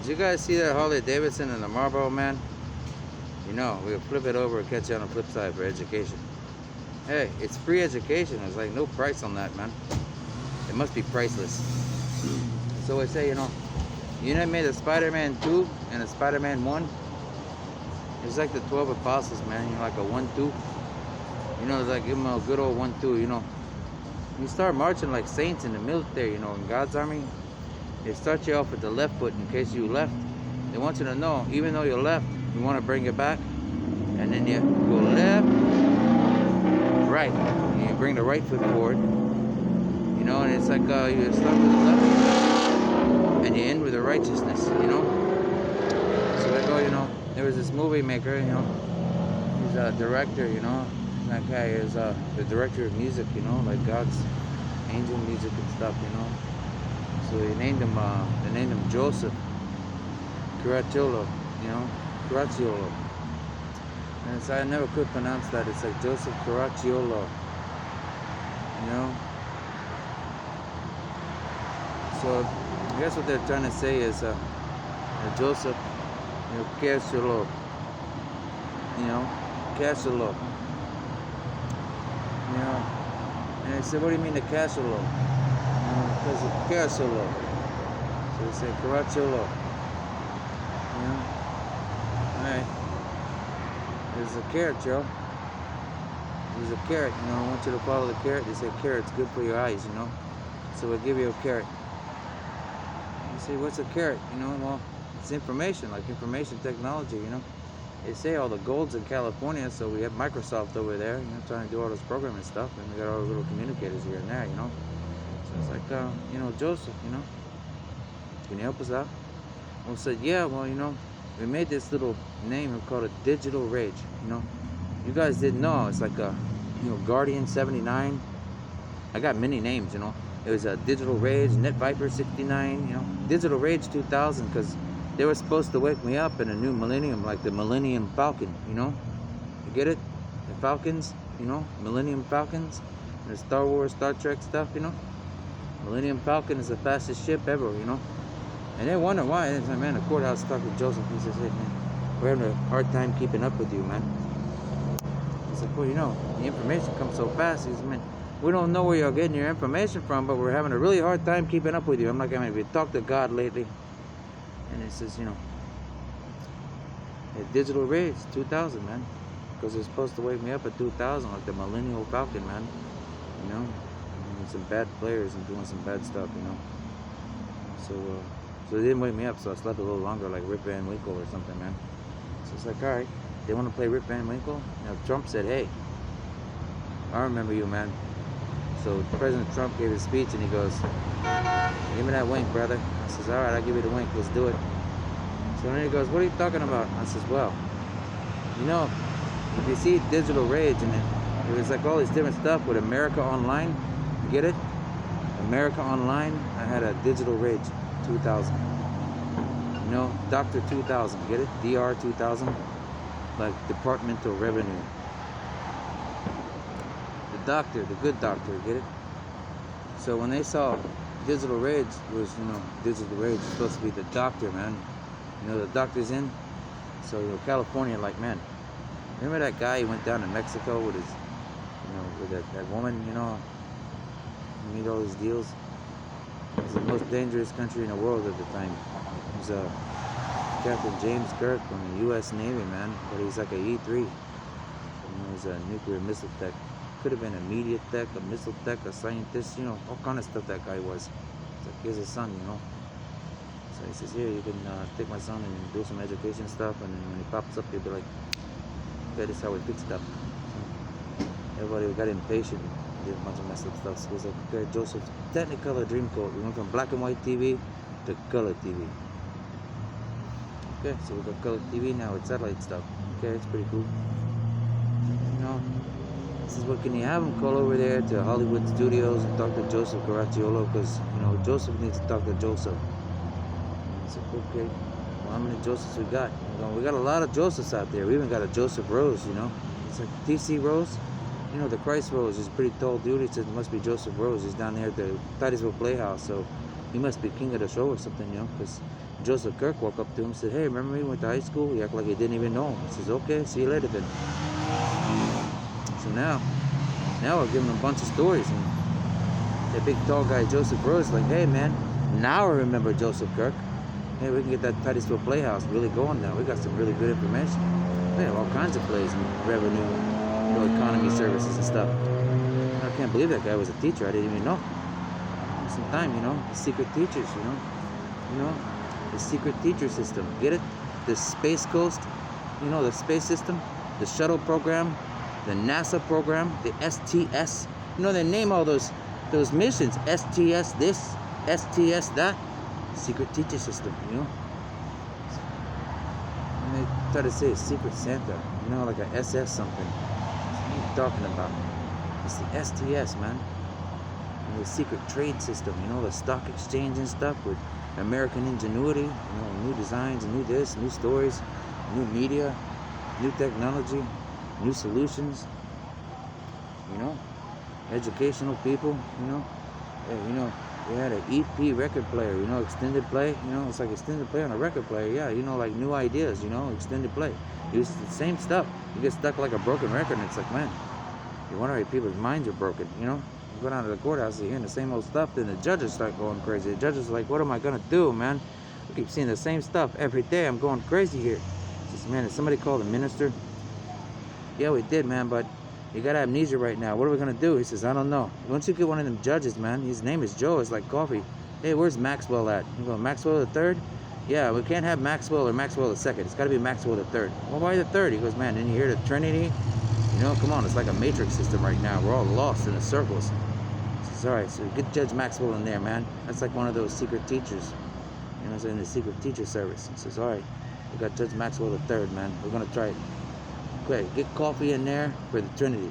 Did you guys see that Harley Davidson and the Marlboro man? You know, we'll flip it over and catch you on the flip side for education. Hey, it's free education. There's like no price on that, man. It must be priceless. So I say, you know, made a Spider-Man 2 and a Spider-Man 1. It's like the 12 apostles, man. You know, like a 1-2. You know, it's like give them a good old 1-2, you know. You start marching like saints in the military, you know, in God's army. They start you off with the left foot in case you left. They want you to know, even though you're left, you want to bring it back. And then you go left, right. And you bring the right foot forward. You know, and it's like you start with the left and you end with the righteousness, you know. So like, you know, there was this movie maker, you know. He's a director, you know. That guy is the director of music, you know, like God's angel music and stuff, you know. So they named him Joseph Caracciolo, you know, Caracciolo. And so I never could pronounce that. It's like Joseph Caracciolo, you know. So I guess what they're trying to say is Joseph, you know, Caracciolo, you know, Caracciolo. You know, and I said, what do you mean the Caracciolo? Because of Caracciolo. So they say Caracciolo. You know? Alright. There's a carrot, Joe. There's a carrot, you know. I want you to follow the carrot. They say carrot's good for your eyes, you know. So we'll give you a carrot. You say, what's a carrot? You know, well, it's information, like information technology, you know. They say all the gold's in California, so we have Microsoft over there, you know, trying to do all this programming stuff, and we got all the little communicators here and there, you know. So it's like, you know, Joseph, you know, can you help us out? Well, said, yeah, well, you know, we made this little name, we called it Digital Rage, you know. You guys didn't know, it's like a, you know, Guardian 79. I got many names, you know. It was a Digital Rage, Net Viper 69, you know, Digital Rage 2000, because they were supposed to wake me up in a new millennium, like the Millennium Falcon, you know? You get it? The Falcons, you know? Millennium Falcons. And the Star Wars, Star Trek stuff, you know? Millennium Falcon is the fastest ship ever, you know? And they wonder why. And it's like, man, the courthouse talked to Joseph. He says, hey, man, we're having a hard time keeping up with you, man. He's like, well, you know, the information comes so fast. He says, man, we don't know where you're getting your information from, but we're having a really hard time keeping up with you. I'm like, I mean, have you talked to God lately? And it says, you know, Digital Rage 2000, man, because they're supposed to wake me up at 2000, like the Millennial Falcon, man. You know, and some bad players and doing some bad stuff, you know. So they didn't wake me up, so I slept a little longer, like Rip Van Winkle or something, man. So it's like, all right, they want to play Rip Van Winkle. You know, Trump said, hey, I remember you, man. So President Trump gave his speech, and he goes, give me that wink, brother. I says, all right, I'll give you the wink. Let's do it. So then he goes, what are you talking about? I says, well, you know, if you see Digital Rage, and it was like all this different stuff with America Online. You get it? America Online. I had a Digital Rage 2000. You know, Dr. 2000. Get it? DR 2000. Like Departmental Revenue. The doctor, the good doctor. Get it? So when they saw Digital Rage was, you know, Digital Rage is supposed to be the doctor, man. You know, the doctor's in. So, you know, California, like, man, remember that guy who went down to Mexico with his, you know, with that woman, you know, he made all these deals. It was the most dangerous country in the world at the time. He was Captain James Kirk from the U.S. Navy, man, but he's like a E3. You know, he's a nuclear missile tech. Could have been a media tech, a missile tech, a scientist, you know, all kind of stuff that guy was. It's like, here's his son, you know. So he says, here, you can take my son and do some education stuff, and then when he pops up, you'll be like, okay, this is how we fix stuff. So everybody got impatient and did a bunch of messed up stuff. So he's like, okay, Joseph's Technicolor Dreamcoat. We went from black and white TV to color TV. Okay, so we got color TV now with satellite stuff. Okay, it's pretty cool. You know, this is what, can you have him call over there to Hollywood Studios and talk to Joseph Caracciolo, because, you know, Joseph needs to talk to Joseph. I said, okay, well, how many Josephs we got? You know, we got a lot of Josephs out there. We even got a Joseph Rose, you know. It's like TC Rose. You know, the Christ Rose is a pretty tall dude. He said it must be Joseph Rose. He's down there at the Titusville Playhouse. So he must be king of the show or something, you know, because Joseph Kirk walked up to him and said, hey, remember me? We went to high school? He acted like he didn't even know him. He says, okay, see you later then. So now we're giving him a bunch of stories. And that big tall guy, Joseph Rose, like, hey, man, now I remember Joseph Kirk. Hey, we can get that Titusville Playhouse really going now. We got some really good information. We have all kinds of plays and revenue, you know, economy services and stuff. I can't believe that guy was a teacher. I didn't even know. Some time, you know, the secret teachers, you know, the secret teacher system. Get it? The Space Coast, you know, the space system, the shuttle program, the NASA program, the STS. You know, they name all those missions. STS this, STS that. Secret teacher system, you know. And they try to say secret Santa, you know, like a SS something. What are you talking about? It's the STS, man. And the secret trade system, you know, the stock exchange and stuff with American ingenuity, you know, new designs, new this, new stories, new media, new technology, new solutions, you know, educational people, you know. Yeah, you know, we had an EP record player, you know, extended play, you know, it's like extended play on a record player, yeah, you know, like new ideas, you know, extended play. It's the same stuff. You get stuck like a broken record, and it's like, man, you wonder if people's minds are broken, you know. You go down to the courthouse, you're hearing the same old stuff, then the judges start going crazy. The judges are like, what am I gonna do, man? I keep seeing the same stuff every day. I'm going crazy here. He says, man, did somebody call the minister? Yeah, we did, man, but you got amnesia right now. What are we going to do? He says, I don't know. Once you get one of them judges, man, his name is Joe. It's like coffee. Hey, where's Maxwell at? You go, Maxwell the third? Yeah, we can't have Maxwell or Maxwell the second. It's got to be Maxwell the third. Well, why the third? He goes, man, didn't you hear the Trinity? You know, come on. It's like a matrix system right now. We're all lost in the circles. He says, all right, so get Judge Maxwell in there, man. That's like one of those secret teachers. You know, it's in the secret teacher service. He says, all right, we got Judge Maxwell the third, man. We're going to try it. Okay, get coffee in there for the Trinity.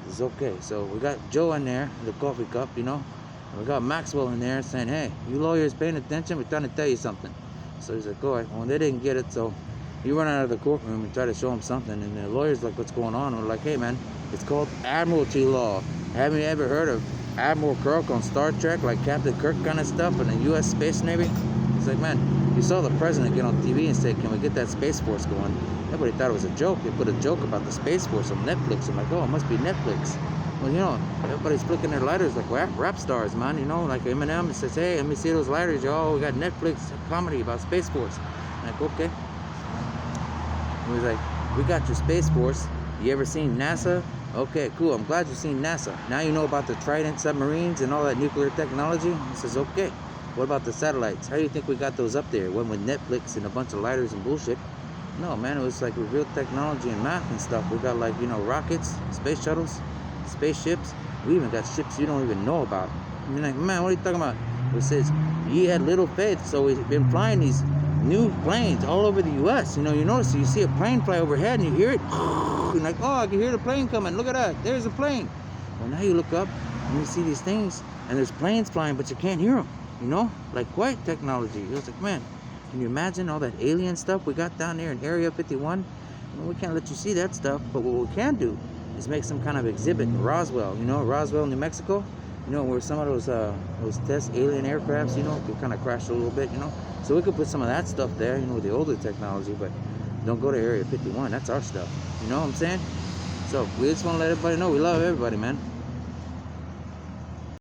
It's okay. So we got Joe in there, the coffee cup, you know. And we got Maxwell in there saying, hey, you lawyers paying attention? We're trying to tell you something. So he's like, all right. Well, they didn't get it, so you run out of the courtroom and try to show them something. And the lawyer's like, what's going on? And we're like, hey, man, it's called Admiralty Law. Haven't you ever heard of Admiral Kirk on Star Trek, like Captain Kirk kind of stuff in the U.S. Space Navy? He's like, man, you saw the president get on TV and say, can we get that Space Force going? Everybody thought it was a joke. They put a joke about the Space Force on Netflix. I'm like, oh, it must be Netflix. Well, you know, everybody's flicking their lighters like rap stars, man. You know, like Eminem says, hey, let me see those lighters. Oh, we got Netflix comedy about Space Force. I'm like, okay. He was like, we got your Space Force. You ever seen NASA? Okay, cool. I'm glad you've seen NASA. Now you know about the Trident submarines and all that nuclear technology? He says, okay. What about the satellites? How do you think we got those up there? It went with Netflix and a bunch of lighters and bullshit. No, man, it was like with real technology and math and stuff. We got like, you know, rockets, space shuttles, spaceships. We even got ships you don't even know about. I mean, like, man, what are you talking about? It says, ye had little faith, so we've been flying these new planes all over the U.S. You know, you notice, you see a plane fly overhead and you hear it. You're like, oh, I can hear the plane coming. Look at that. There's a plane. Well, now you look up and you see these things and there's planes flying, but you can't hear them. You know, like quiet technology. It was like, man, can you imagine all that alien stuff we got down there in Area 51? Well, we can't let you see that stuff, but what we can do is make some kind of exhibit in Roswell, you know, Roswell, New Mexico, you know, where some of those test alien aircrafts, you know, could kind of crash a little bit, you know. So we could put some of that stuff there, you know, with the older technology, but don't go to Area 51. That's our stuff. You know what I'm saying? So we just want to let everybody know we love everybody, man.